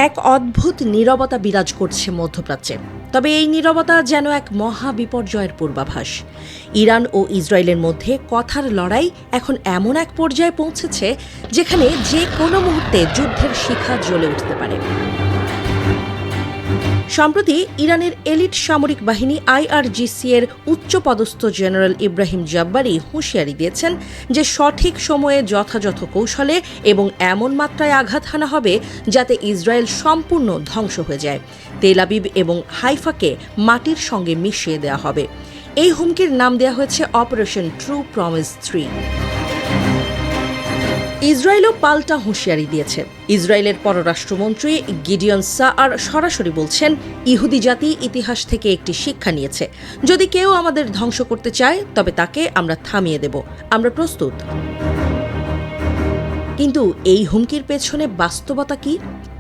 এক অদ্ভুত নীরবতা বিরাজ করছে মধ্যপ্রাচ্যে। তবে এই নীরবতা যেন এক মহা বিপর্যয়ের পূর্বাভাস। ইরান ও ইসরায়েলের মধ্যে কথার লড়াই এখন এমন এক পর্যায়ে পৌঁছেছে যেখানে যে কোনো মুহূর্তে যুদ্ধের শিখা জ্বলে উঠতে পারে। সম্প্রতি ইরানের এলিট সামরিক বাহিনী IRGC এর উচ্চপদস্থ জেনারেল ইব্রাহিম জাব্বারি হুঁশিয়ারি দিয়েছেন যে সঠিক সময়ে যথাযথ কৌশলে এবং এমন মাত্রায় আঘাত হানা হবে যাতে ইসরায়েল সম্পূর্ণ ধ্বংস হয়ে যায়। তেল আবিব এবং হাইফাকে মাটির সঙ্গে মিশিয়ে দেওয়া হবে। এই হুমকির নাম দেওয়া হয়েছে অপারেশন ট্রু প্রমিস 3। ইসরায়েলও পাল্টা হুঁশিয়ারি দিয়েছে। ইসরায়েলের পররাষ্ট্রমন্ত্রী গিডিয়ন সাআর সরাসরি বলছেন, ইহুদি জাতি ইতিহাস থেকে একটি শিক্ষা নিয়েছে। যদি কেউ আমাদের ধ্বংস করতে চায় তবে তাকে আমরা থামিয়ে দেব, আমরা প্রস্তুত। কিন্তু এই হুমকির পেছনে বাস্তবতা কি?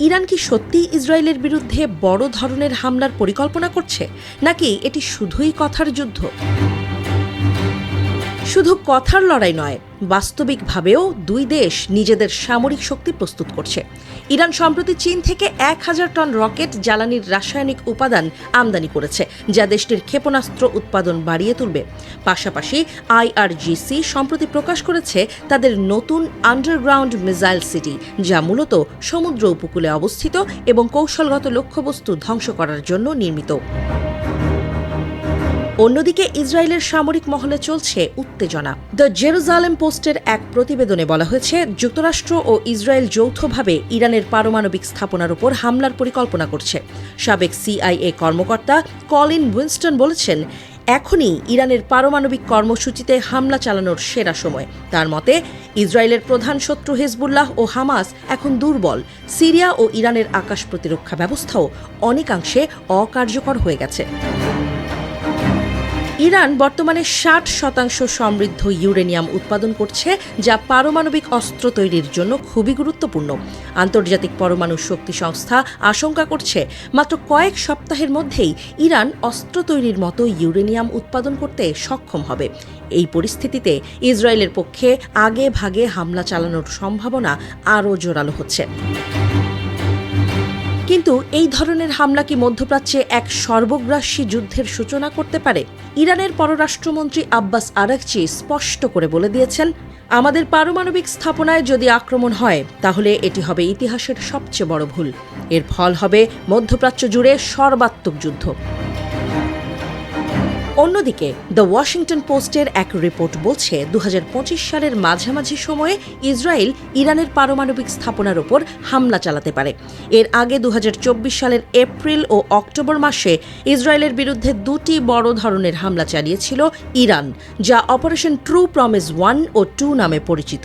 ইরান কি সত্যি ইসরায়েলের বিরুদ্ধে বড় ধরনের হামলার পরিকল্পনা করছে, নাকি এটি শুধুই কথার যুদ্ধ? শুধু কথার লড়াই নয়, বাস্তবিকভাবেও দুই দেশ নিজেদের সামরিক শক্তি প্রস্তুত করছে। ইরান সম্প্রতি চীন থেকে 1000 টন রকেট জ্বালানির রাসায়নিক উপাদান আমদানি করেছে, যা দেশটির ক্ষেপণাস্ত্র উৎপাদন বাড়িয়ে তুলবে। পাশাপাশি IRGC সম্প্রতি প্রকাশ করেছে তাদের নতুন আন্ডারগ্রাউন্ড মিসাইল সিটি, যা মূলত সমুদ্র উপকূলে অবস্থিত এবং কৌশলগত লক্ষ্যবস্তু ধ্বংস করার জন্য নির্মিত। অন্যদিকে ইসরায়েলের সামরিক মহলে চলছে উত্তেজনা। দ্য জেরুজালেম পোস্টের এক প্রতিবেদনে বলা হয়েছে, যুক্তরাষ্ট্র ও ইসরায়েল যৌথভাবে ইরানের পারমাণবিক স্থাপনার উপর হামলার পরিকল্পনা করছে। সাবেক CIA কর্মকর্তা কলিন উইনস্টন বলেছেন, এখনই ইরানের পারমাণবিক কর্মসূচিতে হামলা চালানোর সেরা সময়। তার মতে, ইসরায়েলের প্রধান শত্রু হিজবুল্লাহ ও হামাস এখন দুর্বল। সিরিয়া ও ইরানের আকাশ প্রতিরক্ষা ব্যবস্থাও অনেকাংশে অকার্যকর হয়ে গেছে। ইরান বর্তমানে 60% সমৃদ্ধ ইউরেনিয়াম উৎপাদন করছে, যা পারমাণবিক অস্ত্র তৈরির জন্য খুবই গুরুত্বপূর্ণ। আন্তর্জাতিক পরমাণু শক্তি সংস্থা আশঙ্কা করছে, মাত্র কয়েক সপ্তাহের মধ্যেই ইরান অস্ত্র তৈরির মতো ইউরেনিয়াম উৎপাদন করতে সক্ষম হবে। এই পরিস্থিতিতে ইসরায়েলের পক্ষে আগে ভাগে হামলা চালানোর সম্ভাবনা আরও জোরালো হচ্ছে। কিন্তু এই ধরনের হামলা কি মধ্যপ্রাচ্যে এক সর্বগ্রাসী যুদ্ধের সূচনা করতে পারে? ইরানের পররাষ্ট্রমন্ত্রী আব্বাস আরাকচি স্পষ্ট করে বলে দিয়েছেন, আমাদের পারমাণবিক স্থাপনায় যদি আক্রমণ হয় তাহলে এটি হবে ইতিহাসের সবচেয়ে বড় ভুল। এর ফল হবে মধ্যপ্রাচ্য জুড়ে সর্বাত্মক যুদ্ধ। অন্যদিকে দ্য ওয়াশিংটন পোস্টের এক রিপোর্ট বলছে, 2025 সালের মাঝামাঝি সময়ে ইসরায়েল ইরানের পারমাণবিক স্থাপনার উপর হামলা চালাতে পারে। এর আগে 2024 সালের এপ্রিল ও অক্টোবর মাসে ইসরায়েলের বিরুদ্ধে দুটি বড় ধরনের হামলা চালিয়েছিল ইরান, যা অপারেশন ট্রু প্রমিস 1 ও 2 নামে পরিচিত।